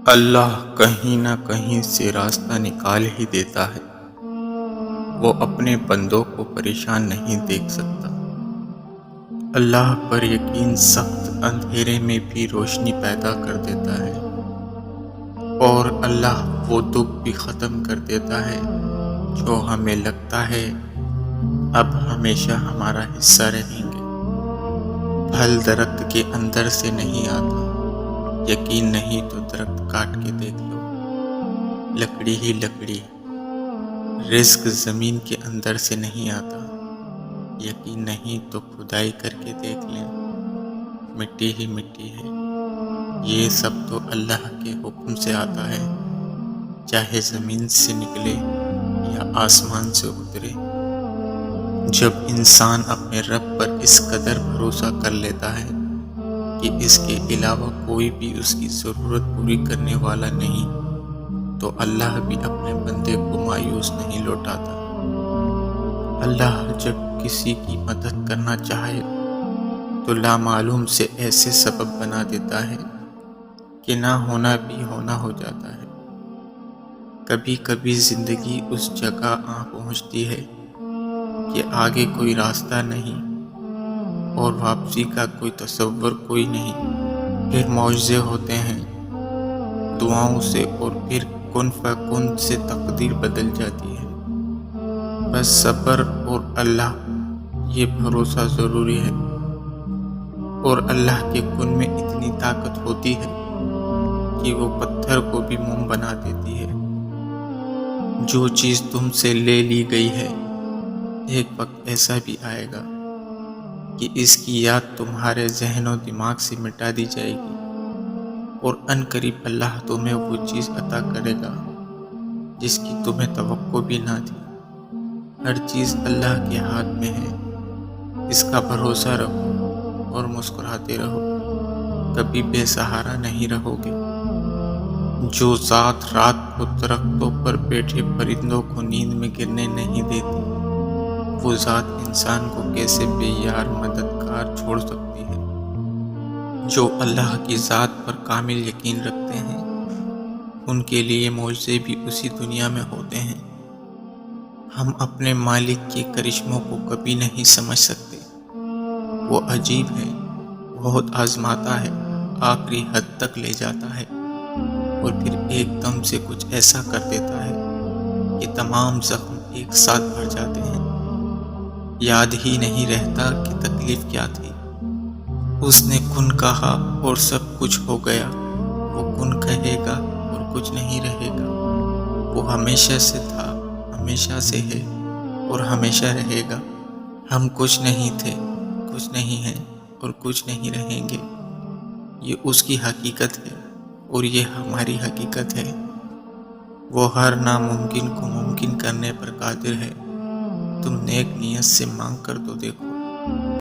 اللہ کہیں نہ کہیں سے راستہ نکال ہی دیتا ہے۔ وہ اپنے بندوں کو پریشان نہیں دیکھ سکتا۔ اللہ پر یقین سخت اندھیرے میں بھی روشنی پیدا کر دیتا ہے، اور اللہ وہ دکھ بھی ختم کر دیتا ہے جو ہمیں لگتا ہے اب ہمیشہ ہمارا حصہ رہیں گے۔ پھل درخت کے اندر سے نہیں آتا، یقین نہیں تو درخت کاٹ کے دیکھ لو، لکڑی ہی لکڑی۔ رزق زمین کے اندر سے نہیں آتا، یقین نہیں تو کھدائی کر کے دیکھ لیں، مٹی ہی مٹی ہے۔ یہ سب تو اللہ کے حکم سے آتا ہے، چاہے زمین سے نکلے یا آسمان سے اترے۔ جب انسان اپنے رب پر اس قدر بھروسہ کر لیتا ہے کہ اس کے علاوہ کوئی بھی اس کی ضرورت پوری کرنے والا نہیں، تو اللہ بھی اپنے بندے کو مایوس نہیں لوٹاتا۔ اللہ جب کسی کی مدد کرنا چاہے تو لامعلوم سے ایسے سبب بنا دیتا ہے کہ نہ ہونا بھی ہونا ہو جاتا ہے۔ کبھی کبھی زندگی اس جگہ پہنچتی ہے کہ آگے کوئی راستہ نہیں اور واپسی کا کوئی تصور کوئی نہیں، پھر معجزے ہوتے ہیں دعاؤں سے، اور پھر کن فیکون سے تقدیر بدل جاتی ہے۔ بس صبر اور اللہ، یہ بھروسہ ضروری ہے، اور اللہ کے کن میں اتنی طاقت ہوتی ہے کہ وہ پتھر کو بھی موم بنا دیتی ہے۔ جو چیز تم سے لے لی گئی ہے، ایک وقت ایسا بھی آئے گا کہ اس کی یاد تمہارے ذہن و دماغ سے مٹا دی جائے گی، اور ان قریب اللہ تمہیں وہ چیز عطا کرے گا جس کی تمہیں توقع بھی نہ تھی۔ ہر چیز اللہ کے ہاتھ میں ہے، اس کا بھروسہ رکھو اور مسکراتے رہو، کبھی بے سہارا نہیں رہو گے۔ جو ذات رات کو درختوں پر بیٹھے پرندوں کو نیند میں گرنے نہیں دیتی، وہ ذات انسان کو کیسے بے یار مددگار چھوڑ سکتی ہے۔ جو اللہ کی ذات پر کامل یقین رکھتے ہیں، ان کے لیے معجزے بھی اسی دنیا میں ہوتے ہیں۔ ہم اپنے مالک کے کرشموں کو کبھی نہیں سمجھ سکتے۔ وہ عجیب ہے، بہت آزماتا ہے، آخری حد تک لے جاتا ہے، اور پھر ایک دم سے کچھ ایسا کر دیتا ہے کہ تمام زخم ایک ساتھ بھر جاتے ہیں۔ یاد ہی نہیں رہتا کہ تکلیف کیا تھی۔ اس نے کن کہا اور سب کچھ ہو گیا۔ وہ کن کہے گا اور کچھ نہیں رہے گا۔ وہ ہمیشہ سے تھا، ہمیشہ سے ہے، اور ہمیشہ رہے گا۔ ہم کچھ نہیں تھے، کچھ نہیں ہیں، اور کچھ نہیں رہیں گے۔ یہ اس کی حقیقت ہے، اور یہ ہماری حقیقت ہے۔ وہ ہر ناممکن کو ممکن کرنے پر قادر ہے۔ تم نیک نیت سے مانگ کر تو دیکھو۔